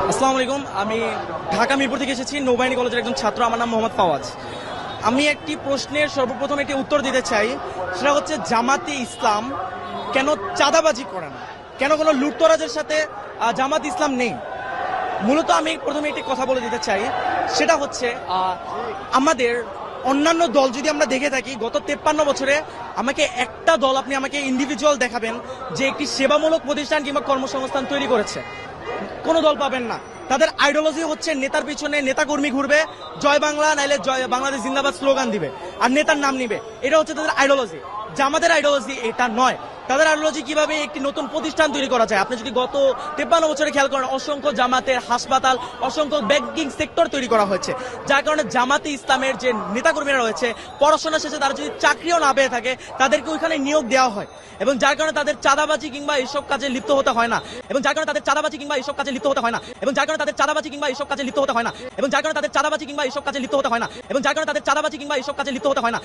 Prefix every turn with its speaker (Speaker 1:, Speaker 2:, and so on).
Speaker 1: আসসালামু আলাইকুম। আমি ঢাকা মিরপুর থেকে এসেছি, নৌবাহিনী কলেজের একজন ছাত্র। আমার নাম মোহাম্মদ ফাওয়াজ। আমি একটি প্রশ্নের সর্বপ্রথম একটি উত্তর দিতে চাই, সেটা হচ্ছে জামাতে ইসলাম কেন চাঁদাবাজি করে না, কেন কোনো লুটতরাজের সাথে জামাত ইসলাম নেই। মূলত আমি প্রথমে একটি কথা বলে দিতে চাই, সেটা হচ্ছে আমাদের অন্যান্য দল যদি আমরা দেখে থাকি গত 53 বছরে আমাকে একটা দল, আপনি আমাকে ইন্ডিভিজুয়াল দেখাবেন যে একটি সেবামূলক প্রতিষ্ঠান কিংবা কর্মসংস্থান তৈরি করেছে। কোনো দল পাবেন না। তাদের আইডিওলজি হচ্ছে নেতার পিছনে নেতাকর্মী ঘুরবে, জয় বাংলা নাইলে জয় বাংলাদেশ জিন্দাবাদ স্লোগান দিবে আর নেতার নাম নিবে। এটা হচ্ছে তাদের আইডিওলজি। জামাতের আইডিওলজি এটা নয়। তাদের আইডিওলজি কিভাবে একটি নতুন প্রতিষ্ঠান তৈরি করা যায়। আপনি যদি গত 53 বছরে খেয়াল করেন, অসংখ্য জামাতের হাসপাতাল, অসংখ্য ব্যাংকিং সেক্টর তৈরি করা হয়েছে, যার কারণে জামাতে ইসলামের যে নেতাকর্মীরা রয়েছে পড়াশোনা শেষে তারা যদি চাকরিও না পেয়ে থাকে তাদেরকে ওইখানে নিয়োগ দেওয়া হয়, এবং যার কারণে তাদের চাঁদাবাজি কিংবা এইসব কাজে লিপ্ত হতে হয় না, এবং যার কারণে তাদের চাঁদাবাজি কিংবা এইসব কাজে লিপ্ত হতে হয় না, এবং যার কারণে তাদের চাঁদাবাজি কিংবা এইসব কাজে লিপ্ত হতে হয় না, এবং যার কারণে তাদের চাঁদাবাজি কিংবা এইসব কাজে লিপ্ত হতে হয় না, এবং যার কারণে তাদের চাঁদাবাজি কিংবা এইসব কাজে লিপ্ত হতে হয় না।